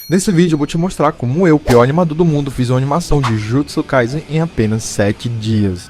Nesse vídeo eu vou te mostrar como eu, pior animador do mundo, fiz uma animação de Jujutsu Kaisen em apenas 7 dias.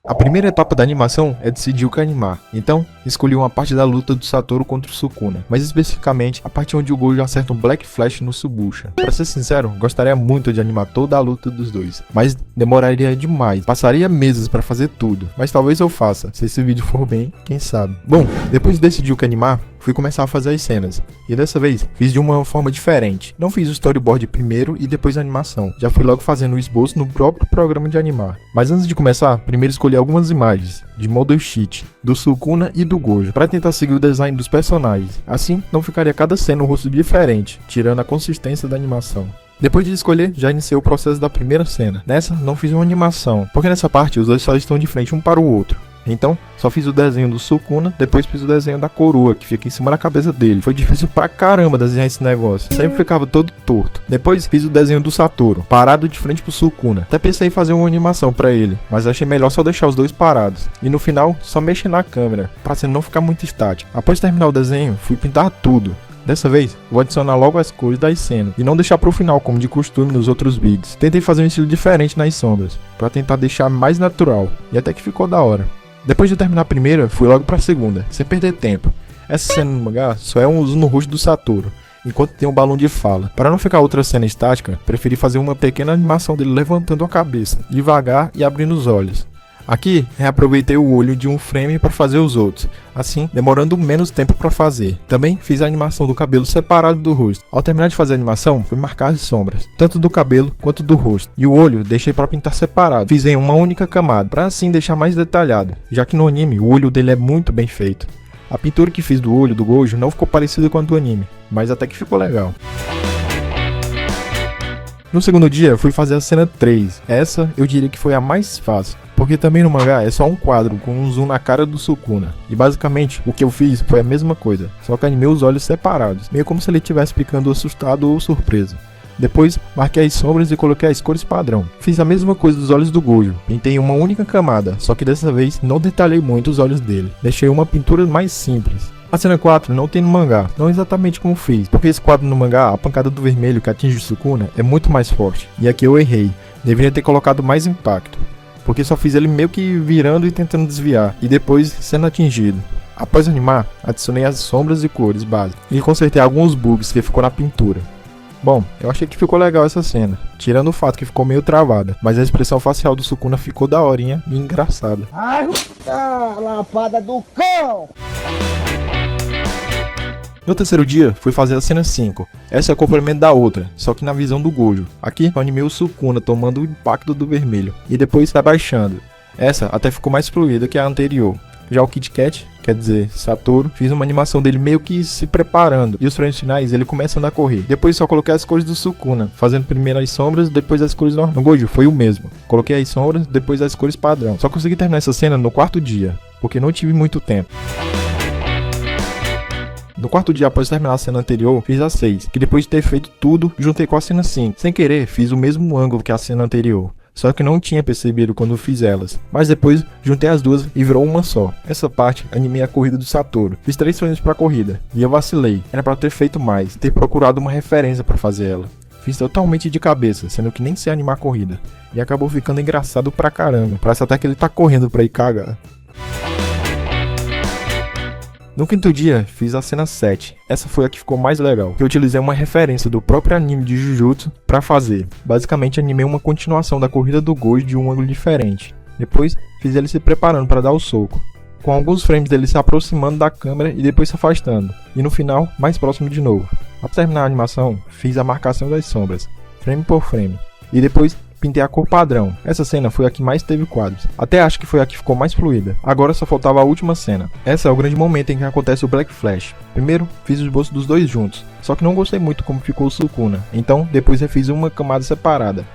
A primeira etapa da animação é decidir o que animar, então escolhi uma parte da luta do Satoru contra o Sukuna, mais especificamente a parte onde o Gojo acerta um Black Flash no Subucha. Pra ser sincero, gostaria muito de animar toda a luta dos dois, mas demoraria demais, passaria meses pra fazer tudo, mas talvez eu faça, se esse vídeo for bem, quem sabe. Bom, depois de decidir o que animar, fui começar a fazer as cenas, e dessa vez fiz de uma forma diferente. Não fiz o storyboard primeiro e depois a animação, já fui logo fazendo o esboço no próprio programa de animar. Mas antes de começar, primeiro escolhi algumas imagens, de model sheet, do Sukuna e do Gojo, para tentar seguir o design dos personagens, assim não ficaria cada cena um rosto diferente, tirando a consistência da animação. Depois de escolher, já iniciei o processo da primeira cena. Nessa, não fiz uma animação, porque nessa parte os dois só estão de frente um para o outro. Então, só fiz o desenho do Sukuna, depois fiz o desenho da coroa, que fica em cima da cabeça dele. Foi difícil pra caramba desenhar esse negócio, sempre ficava todo torto. Depois fiz o desenho do Satoru, parado de frente pro Sukuna. Até pensei em fazer uma animação pra ele, mas achei melhor só deixar os dois parados. E no final, só mexer na câmera, pra cena não ficar muito estático. Após terminar o desenho, fui pintar tudo. Dessa vez, vou adicionar logo as cores das cenas, e não deixar pro final como de costume nos outros vídeos. Tentei fazer um estilo diferente nas sombras, pra tentar deixar mais natural, e até que ficou da hora. Depois de terminar a primeira, fui logo pra segunda, sem perder tempo. Essa cena no mangá só é um uso no rosto do Satoru, enquanto tem um balão de fala. Para não ficar outra cena estática, preferi fazer uma pequena animação dele levantando a cabeça, devagar e abrindo os olhos. Aqui, reaproveitei o olho de um frame para fazer os outros, assim demorando menos tempo para fazer. Também fiz a animação do cabelo separado do rosto. Ao terminar de fazer a animação, fui marcar as sombras, tanto do cabelo quanto do rosto. E o olho deixei para pintar separado, fiz em uma única camada, para assim deixar mais detalhado, já que no anime o olho dele é muito bem feito. A pintura que fiz do olho do Gojo não ficou parecida com a do anime, mas até que ficou legal. No segundo dia, fui fazer a cena 3. Essa eu diria que foi a mais fácil, porque também no mangá é só um quadro com um zoom na cara do Sukuna. E basicamente o que eu fiz foi a mesma coisa, só que animei os olhos separados, meio como se ele estivesse ficando assustado ou surpreso. Depois marquei as sombras e coloquei as cores padrão. Fiz a mesma coisa dos olhos do Gojo, pintei uma única camada, só que dessa vez não detalhei muito os olhos dele, deixei uma pintura mais simples. A cena 4 não tem no mangá, não exatamente como fiz, porque esse quadro no mangá, a pancada do vermelho que atinge o Sukuna é muito mais forte, e aqui eu errei, deveria ter colocado mais impacto, porque só fiz ele meio que virando e tentando desviar, e depois sendo atingido. Após animar, adicionei as sombras e cores básicas, e consertei alguns bugs que ficou na pintura. Bom, eu achei que ficou legal essa cena, tirando o fato que ficou meio travada, mas a expressão facial do Sukuna ficou daorinha e engraçada. Ai, lapada do cão! No terceiro dia, fui fazer a cena 5. Essa é o complemento da outra, só que na visão do Gojo. Aqui, eu animei o Sukuna tomando o impacto do vermelho, e depois tá baixando. Essa até ficou mais fluida que a anterior. Já o Kit Kat, quer dizer, Satoru, fiz uma animação dele meio que se preparando, e os frames finais ele começando a correr. Depois só coloquei as cores do Sukuna, fazendo primeiro as sombras, depois as cores normais. No Gojo foi o mesmo, coloquei as sombras, depois as cores padrão. Só consegui terminar essa cena no quarto dia, porque não tive muito tempo. No quarto dia após terminar a cena anterior, fiz a 6, que depois de ter feito tudo, juntei com a cena 5. Sem querer, fiz o mesmo ângulo que a cena anterior, só que não tinha percebido quando fiz elas. Mas depois, juntei as duas e virou uma só. Essa parte, animei a corrida do Satoru. Fiz 3 frames pra corrida, e eu vacilei. Era pra ter feito mais, ter procurado uma referência pra fazer ela. Fiz totalmente de cabeça, sendo que nem sei animar a corrida. E acabou ficando engraçado pra caramba. Parece até que ele tá correndo pra ir cagar. No quinto dia, fiz a cena 7. Essa foi a que ficou mais legal, que eu utilizei uma referência do próprio anime de Jujutsu pra fazer. Basicamente animei uma continuação da corrida do Gojo de um ângulo diferente. Depois, fiz ele se preparando para dar o soco, com alguns frames dele se aproximando da câmera e depois se afastando. E no final, mais próximo de novo. Após terminar a animação, fiz a marcação das sombras, frame por frame. E depois, pintei a cor padrão. Essa cena foi a que mais teve quadros. Até acho que foi a que ficou mais fluida. Agora só faltava a última cena. Essa é o grande momento em que acontece o Black Flash. Primeiro, fiz o esboço dos dois juntos. Só que não gostei muito como ficou o Sukuna. Então, depois refiz uma camada separada.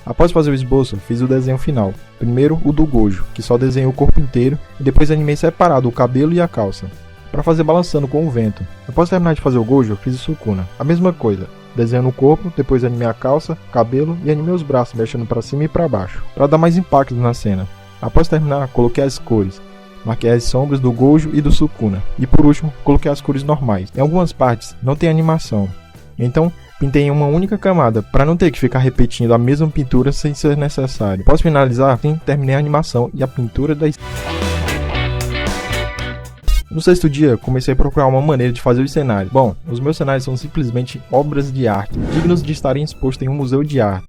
Após fazer o esboço, fiz o desenho final. Primeiro, o do Gojo, que só desenhei o corpo inteiro. E depois animei separado o cabelo e a calça, para fazer balançando com o vento. Após terminar de fazer o Gojo, fiz o Sukuna. A mesma coisa. Desenhando o corpo, depois animei a calça, cabelo e animei os braços mexendo para cima e para baixo, para dar mais impacto na cena. Após terminar, coloquei as cores. Marquei as sombras do Gojo e do Sukuna. E por último, coloquei as cores normais. Em algumas partes não tem animação, então pintei em uma única camada, para não ter que ficar repetindo a mesma pintura sem ser necessário. Posso finalizar? Sim, terminei a animação e a pintura da... No sexto dia, comecei a procurar uma maneira de fazer os cenários. Bom, os meus cenários são simplesmente obras de arte, dignos de estarem expostos em um museu de arte.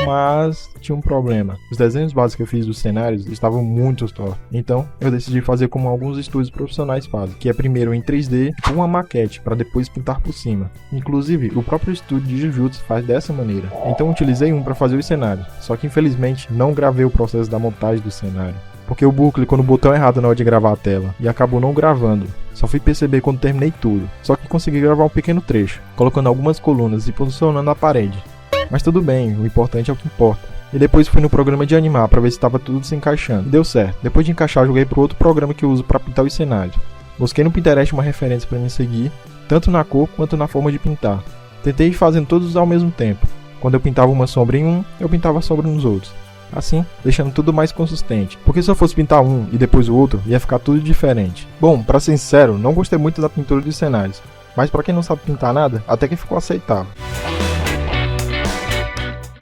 Mas tinha um problema. Os desenhos básicos que eu fiz dos cenários estavam muito tortos. Então eu decidi fazer como alguns estúdios profissionais fazem, que é primeiro em 3D, tipo uma maquete, para depois pintar por cima. Inclusive, o próprio estúdio de Jujutsu faz dessa maneira. Então utilizei um para fazer os cenários. Só que infelizmente não gravei o processo da montagem do cenário, porque o Buu clicou no botão errado na hora de gravar a tela e acabou não gravando. Só fui perceber quando terminei tudo. Só que consegui gravar um pequeno trecho, colocando algumas colunas e posicionando a parede. Mas tudo bem, o importante é o que importa. E depois fui no programa de animar para ver se estava tudo se encaixando. E deu certo. Depois de encaixar, joguei para outro programa que eu uso para pintar os cenários. Busquei no Pinterest uma referência para me seguir, tanto na cor quanto na forma de pintar. Tentei ir fazendo todos ao mesmo tempo. Quando eu pintava uma sombra em um, eu pintava a sombra nos outros. Assim, deixando tudo mais consistente. Porque se eu fosse pintar um e depois o outro, ia ficar tudo diferente. Bom, para ser sincero, não gostei muito da pintura dos cenários. Mas para quem não sabe pintar nada, até que ficou aceitável.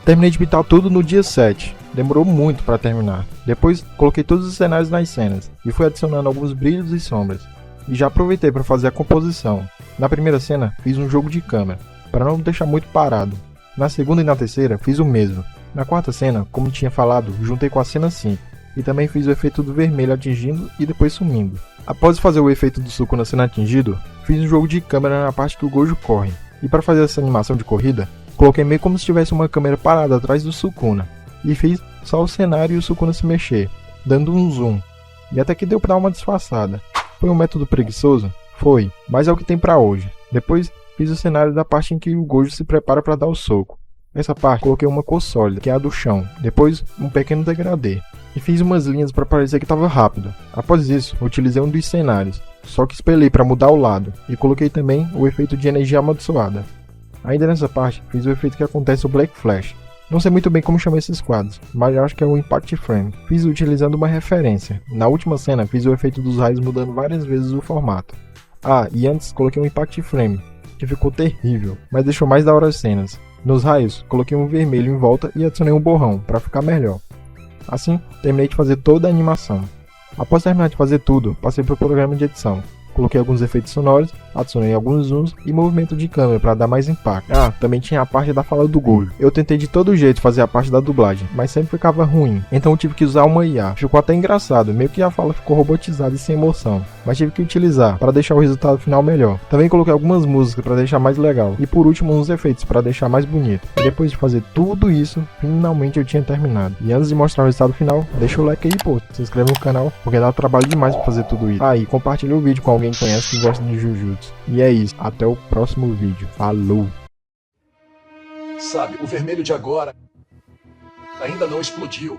Terminei de pintar tudo no dia 7, demorou muito para terminar. Depois coloquei todos os cenários nas cenas e fui adicionando alguns brilhos e sombras. E já aproveitei para fazer a composição. Na primeira cena fiz um jogo de câmera, para não deixar muito parado. Na segunda e na terceira fiz o mesmo. Na quarta cena, como tinha falado, juntei com a cena 5 e também fiz o efeito do vermelho atingindo e depois sumindo. Após fazer o efeito do Sukuna sendo atingido, fiz um jogo de câmera na parte que o Gojo corre. E para fazer essa animação de corrida, coloquei meio como se tivesse uma câmera parada atrás do Sukuna, e fiz só o cenário e o Sukuna se mexer, dando um zoom, e até que deu pra dar uma disfarçada. Foi um método preguiçoso? Foi, mas é o que tem pra hoje. Depois fiz o cenário da parte em que o Gojo se prepara para dar o soco. Nessa parte coloquei uma cor sólida, que é a do chão, depois um pequeno degradê, e fiz umas linhas para parecer que estava rápido. Após isso, utilizei um dos cenários, só que espelhei para mudar o lado, e coloquei também o efeito de energia amaldiçoada. Ainda nessa parte, fiz o efeito que acontece no Black Flash. Não sei muito bem como chamar esses quadros, mas acho que é o Impact Frame. Fiz utilizando uma referência. Na última cena, fiz o efeito dos raios mudando várias vezes o formato. Ah, e antes coloquei um Impact Frame, que ficou terrível, mas deixou mais da hora as cenas. Nos raios, coloquei um vermelho em volta e adicionei um borrão, para ficar melhor. Assim, terminei de fazer toda a animação. Após terminar de fazer tudo, passei para o programa de edição. Coloquei alguns efeitos sonoros, adicionei alguns zooms e movimento de câmera para dar mais impacto. Ah, também tinha a parte da fala do Gojo. Eu tentei de todo jeito fazer a parte da dublagem, mas sempre ficava ruim, então eu tive que usar uma IA. Ficou até engraçado, meio que a fala ficou robotizada e sem emoção, mas tive que utilizar para deixar o resultado final melhor. Também coloquei algumas músicas para deixar mais legal, e por último uns efeitos para deixar mais bonito. E depois de fazer tudo isso, finalmente eu tinha terminado. E antes de mostrar o resultado final, deixa o like aí, pô, se inscreve no canal, porque dá trabalho demais para fazer tudo isso. Ah, e compartilha o vídeo com alguém que conhece que gosta de Jujutsu. E é isso, até o próximo vídeo. Falou! Sabe, o vermelho de agora ainda não explodiu.